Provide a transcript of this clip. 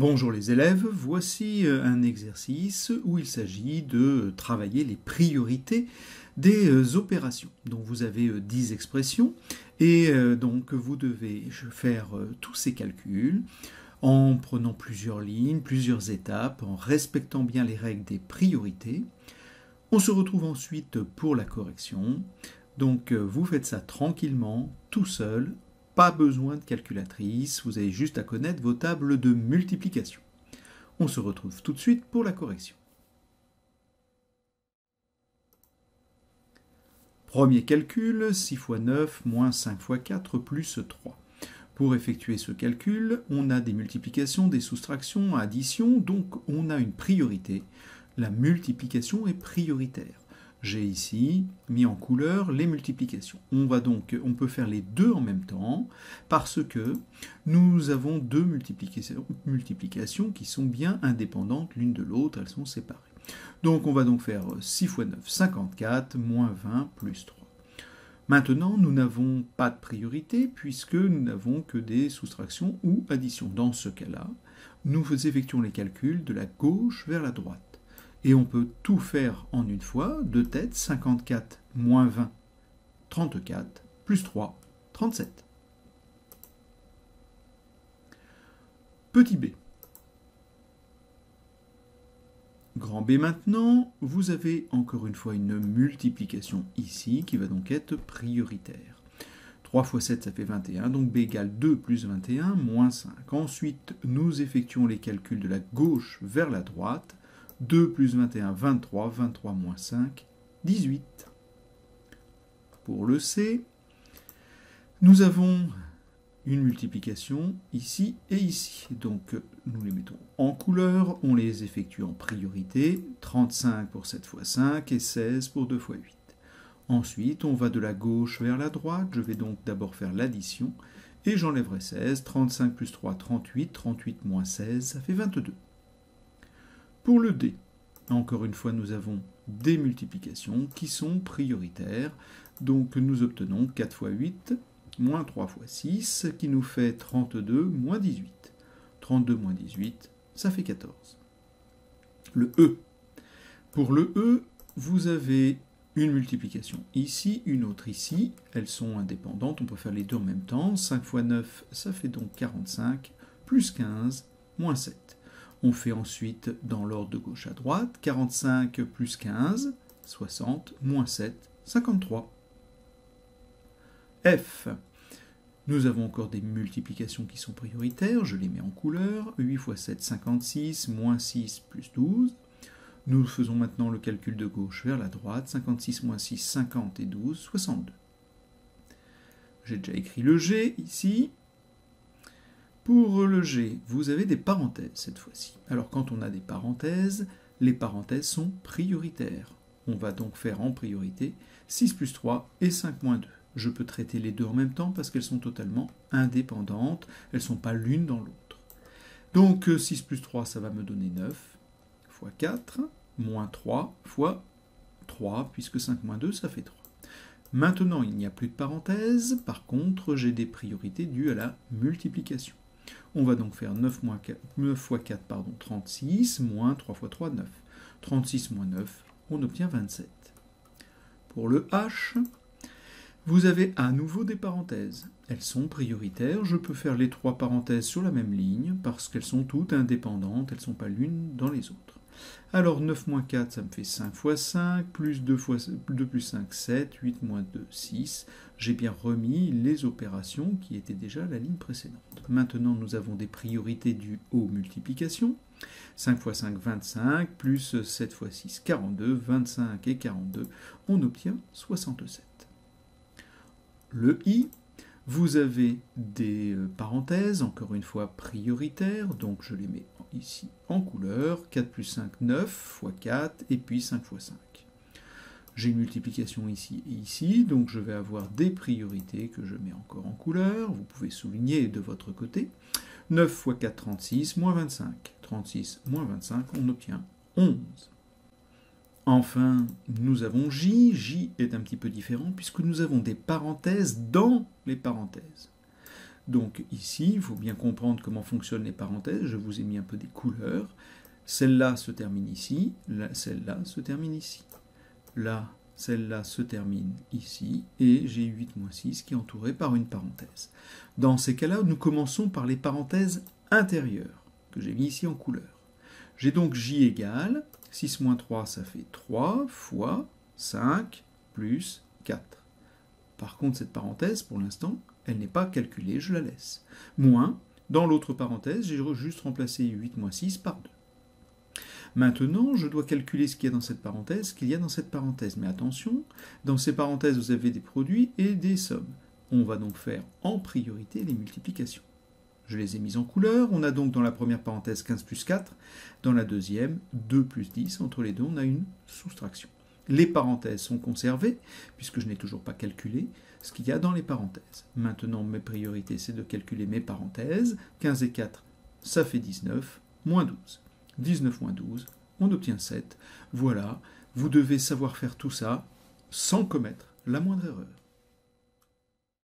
Bonjour les élèves, voici un exercice où il s'agit de travailler les priorités des opérations. Donc vous avez 10 expressions et donc vous devez faire tous ces calculs en prenant plusieurs lignes, plusieurs étapes, en respectant bien les règles des priorités. On se retrouve ensuite pour la correction. Donc vous faites ça tranquillement, tout seul. Pas besoin de calculatrice, vous avez juste à connaître vos tables de multiplication. On se retrouve tout de suite pour la correction. Premier calcul, 6 fois 9 moins 5 fois 4 plus 3. Pour effectuer ce calcul, on a des multiplications, des soustractions, additions, donc on a une priorité. La multiplication est prioritaire. J'ai ici mis en couleur les multiplications. On peut faire les deux en même temps parce que nous avons deux multiplications qui sont bien indépendantes l'une de l'autre, elles sont séparées. Donc on va donc faire 6 fois 9, 54, moins 20, plus 3. Maintenant, nous n'avons pas de priorité puisque nous n'avons que des soustractions ou additions. Dans ce cas-là, nous effectuons les calculs de la gauche vers la droite. Et on peut tout faire en une fois, de tête, 54 moins 20, 34, plus 3, 37. Petit b. Grand B maintenant, vous avez encore une fois une multiplication ici qui va donc être prioritaire. 3 fois 7, ça fait 21, donc B égale 2 plus 21, moins 5. Ensuite, nous effectuons les calculs de la gauche vers la droite. 2 plus 21, 23, 23 moins 5, 18. Pour le C, nous avons une multiplication ici et ici. Donc nous les mettons en couleur, on les effectue en priorité, 35 pour 7 fois 5 et 16 pour 2 fois 8. Ensuite, on va de la gauche vers la droite, je vais donc d'abord faire l'addition, et j'enlèverai 16, 35 plus 3, 38, 38 moins 16, ça fait 22. Pour le D, encore une fois, nous avons des multiplications qui sont prioritaires. Donc nous obtenons 4 fois 8, moins 3 fois 6, qui nous fait 32 moins 18. 32 moins 18, ça fait 14. Le E. Pour le E, vous avez une multiplication ici, une autre ici. Elles sont indépendantes, on peut faire les deux en même temps. 5 fois 9, ça fait donc 45, plus 15, moins 7. On fait ensuite dans l'ordre de gauche à droite, 45 plus 15, 60, moins 7, 53. F. Nous avons encore des multiplications qui sont prioritaires, je les mets en couleur. 8 fois 7, 56, moins 6, plus 12. Nous faisons maintenant le calcul de gauche vers la droite, 56 moins 6, 50 et 12, 62. J'ai déjà écrit le G ici. Pour le G, vous avez des parenthèses cette fois-ci. Alors quand on a des parenthèses, les parenthèses sont prioritaires. On va donc faire en priorité 6 plus 3 et 5 moins 2. Je peux traiter les deux en même temps parce qu'elles sont totalement indépendantes. Elles ne sont pas l'une dans l'autre. Donc 6 plus 3, ça va me donner 9 fois 4, moins 3 fois 3, puisque 5 moins 2, ça fait 3. Maintenant, il n'y a plus de parenthèses. Par contre, j'ai des priorités dues à la multiplication. On va donc faire 9 fois 4, 36, moins 3 fois 3, 9. 36 moins 9, on obtient 27. Pour le H, vous avez à nouveau des parenthèses. Elles sont prioritaires. Je peux faire les trois parenthèses sur la même ligne parce qu'elles sont toutes indépendantes. Elles ne sont pas l'une dans les autres. Alors 9 moins 4, ça me fait 5 fois 5, plus 2 plus 5, 7, 8 moins 2, 6. J'ai bien remis les opérations qui étaient déjà à la ligne précédente. Maintenant, nous avons des priorités dues aux multiplications. 5 fois 5, 25, plus 7 fois 6, 42, 25 et 42, on obtient 67. Le I, vous avez des parenthèses, encore une fois prioritaires, donc je les mets ici en couleur, 4 plus 5, 9 fois 4, et puis 5 fois 5. J'ai une multiplication ici et ici, donc je vais avoir des priorités que je mets encore en couleur, vous pouvez souligner de votre côté. 9 fois 4, 36, moins 25. 36 moins 25, on obtient 11. Enfin, nous avons J. J est un petit peu différent puisque nous avons des parenthèses dans les parenthèses. Donc ici, il faut bien comprendre comment fonctionnent les parenthèses. Je vous ai mis un peu des couleurs. Celle-là se termine ici, celle-là se termine ici. Là, celle-là se termine ici, et j'ai 8 moins 6 qui est entouré par une parenthèse. Dans ces cas-là, nous commençons par les parenthèses intérieures, que j'ai mis ici en couleur. J'ai donc J égale, 6 moins 3, ça fait 3 fois 5 plus 4. Par contre, cette parenthèse, pour l'instant, elle n'est pas calculée, je la laisse. Moins, dans l'autre parenthèse, j'ai juste remplacé 8 moins 6 par 2. Maintenant, je dois calculer ce qu'il y a dans cette parenthèse, ce qu'il y a dans cette parenthèse. Mais attention, dans ces parenthèses, vous avez des produits et des sommes. On va donc faire en priorité les multiplications. Je les ai mises en couleur. On a donc dans la première parenthèse 15 plus 4. Dans la deuxième, 2 plus 10. Entre les deux, on a une soustraction. Les parenthèses sont conservées, puisque je n'ai toujours pas calculé ce qu'il y a dans les parenthèses. Maintenant, mes priorités, c'est de calculer mes parenthèses. 15 et 4, ça fait 19, moins 12. 19 moins 12, on obtient 7. Voilà, vous devez savoir faire tout ça sans commettre la moindre erreur.